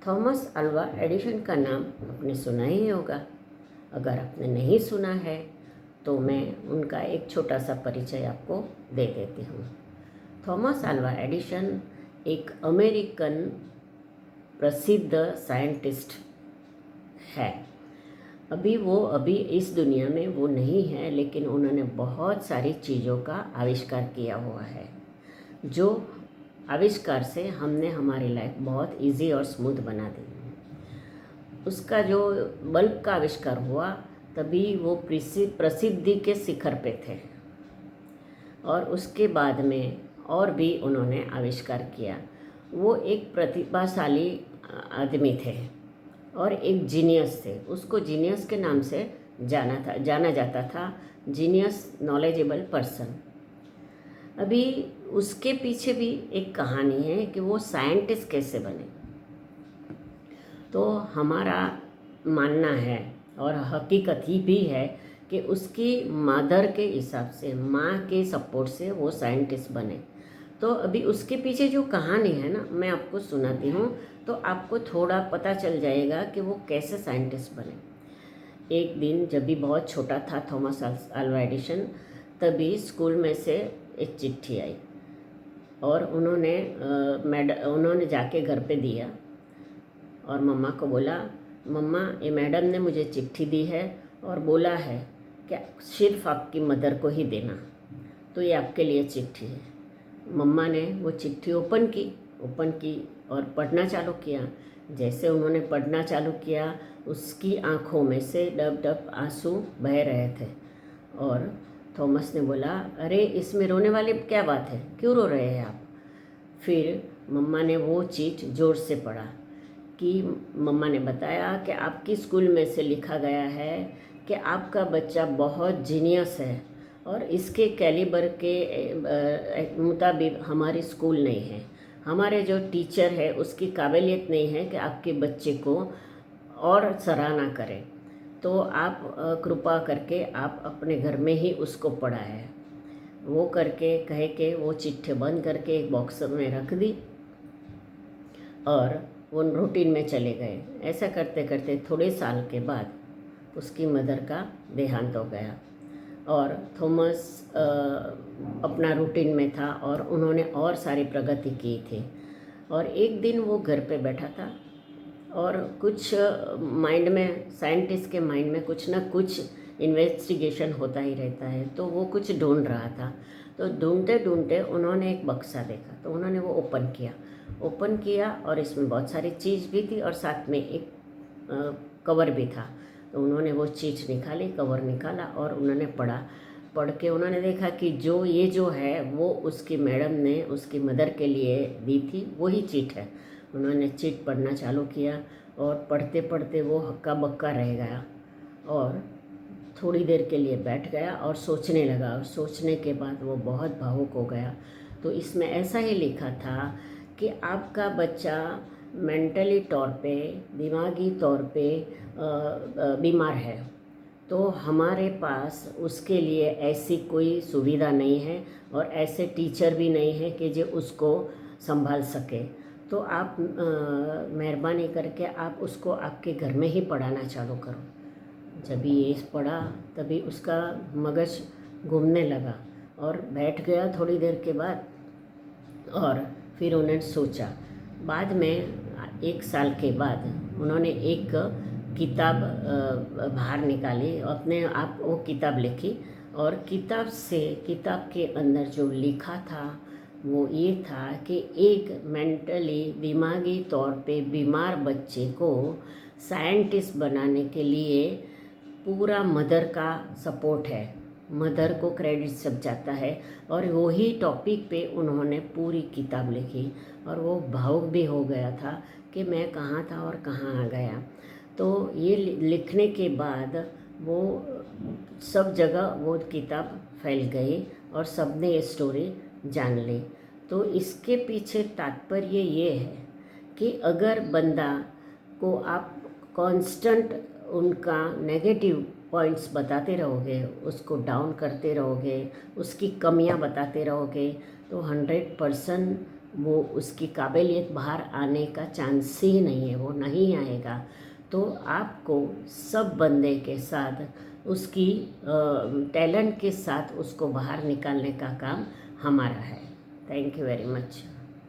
Thomas Alva Edison का नाम आपने सुना ही होगा। अगर आपने नहीं सुना है तो मैं उनका एक छोटा सा परिचय आपको दे देती हूँ। थॉमस अल्वा एडिशन एक अमेरिकन प्रसिद्ध साइंटिस्ट है। अभी इस दुनिया में वो नहीं है, लेकिन उन्होंने बहुत सारी चीज़ों का आविष्कार किया हुआ है, जो आविष्कार से हमने हमारी लाइफ बहुत इजी और स्मूथ बना दी। उसका जो बल्ब का आविष्कार हुआ तभी वो प्रसिद्धि के शिखर पे थे, और उसके बाद में और भी उन्होंने आविष्कार किया। वो एक प्रतिभाशाली आदमी थे और एक जीनियस थे। उसको जीनियस के नाम से जाना जाता था, जीनियस नॉलेजेबल पर्सन। अभी उसके पीछे भी एक कहानी है कि वो साइंटिस्ट कैसे बने। तो हमारा मानना है और हकीकत ही भी है कि उसकी मदर के हिसाब से, माँ के सपोर्ट से वो साइंटिस्ट बने। तो अभी उसके पीछे जो कहानी है ना, मैं आपको सुनाती हूँ, तो आपको थोड़ा पता चल जाएगा कि वो कैसे साइंटिस्ट बने। एक दिन जब भी बहुत छोटा था थॉमस अल्वा एडिशन, तभी स्कूल में से एक चिट्ठी आई और उन्होंने जाके घर पे दिया और मम्मा को बोला, मम्मा ये मैडम ने मुझे चिट्ठी दी है और बोला है कि सिर्फ आपकी मदर को ही देना, तो ये आपके लिए चिट्ठी है। मम्मा ने वो चिट्ठी ओपन की और पढ़ना चालू किया। जैसे उन्होंने पढ़ना चालू किया, उसकी आंखों में से डब डब आंसू बह रहे थे। और थॉमस ने बोला, अरे इसमें रोने वाली क्या बात है, क्यों रो रहे हैं आप? फिर मम्मा ने वो चिट जोर से पढ़ा कि मम्मा ने बताया कि आपकी स्कूल में से लिखा गया है कि आपका बच्चा बहुत जीनियस है और इसके कैलिबर के मुताबिक हमारी स्कूल नहीं है, हमारे जो टीचर है उसकी काबिलियत नहीं है कि आपके बच्चे को और सराहना करें। तो आप कृपा करके आप अपने घर में ही उसको पढ़ाएं। वो करके कह के वो चिट्ठी बंद करके एक बॉक्स में रख दी और वो रूटीन में चले गए। ऐसा करते करते थोड़े साल के बाद उसकी मदर का देहांत हो गया और थॉमस अपना रूटीन में था और उन्होंने और सारी प्रगति की थी। और एक दिन वो घर पे बैठा था और कुछ माइंड में, साइंटिस्ट के माइंड में कुछ ना कुछ इन्वेस्टिगेशन होता ही रहता है। तो वो कुछ ढूंढ रहा था। तो ढूंढते ढूंढते उन्होंने एक बक्सा देखा, तो उन्होंने वो ओपन किया और इसमें बहुत सारी चीज़ भी थी और साथ में एक कवर भी था। तो उन्होंने वो चीज़ निकाली, कवर निकाला और उन्होंने पढ़ के उन्होंने देखा कि जो है वो उसकी मैडम ने उसकी मदर के लिए दी थी, वही चीट है। उन्होंने चीट पढ़ना चालू किया और पढ़ते पढ़ते वो हक्का बक्का रह गया और थोड़ी देर के लिए बैठ गया और सोचने लगा, और सोचने के बाद वो बहुत भावुक हो गया। तो इसमें ऐसा ही लिखा था कि आपका बच्चा मेंटली तौर पे, दिमागी तौर पे बीमार है, तो हमारे पास उसके लिए ऐसी कोई सुविधा नहीं है और ऐसे टीचर भी नहीं है कि जो उसको संभाल सके। तो आप मेहरबानी करके आप उसको आपके घर में ही पढ़ाना चालू करो। जब ये पढ़ा तभी उसका मगज घूमने लगा और बैठ गया थोड़ी देर के बाद। और फिर उन्होंने सोचा, बाद में 1 साल के बाद उन्होंने एक किताब बाहर निकाली, अपने आप वो किताब लिखी और किताब के अंदर जो लिखा था वो ये था कि एक मेंटली, दिमागी तौर पे बीमार बच्चे को साइंटिस्ट बनाने के लिए पूरा मदर का सपोर्ट है, मदर को क्रेडिट सब जाता है। और वही टॉपिक पे उन्होंने पूरी किताब लिखी और वो भावुक भी हो गया था कि मैं कहाँ था और कहाँ आ गया। तो ये लिखने के बाद वो सब जगह वो किताब फैल गई और सब ने ये स्टोरी जान ली। तो इसके पीछे तात्पर्य ये है कि अगर बंदा को आप कांस्टेंट उनका नेगेटिव पॉइंट्स बताते रहोगे, उसको डाउन करते रहोगे, उसकी कमियां बताते रहोगे, तो 100% वो उसकी काबिलियत बाहर आने का चांस ही नहीं है, वो नहीं आएगा। तो आपको सब बंदे के साथ उसकी टैलेंट के साथ उसको बाहर निकालने का काम हमारा है। Thank you very much.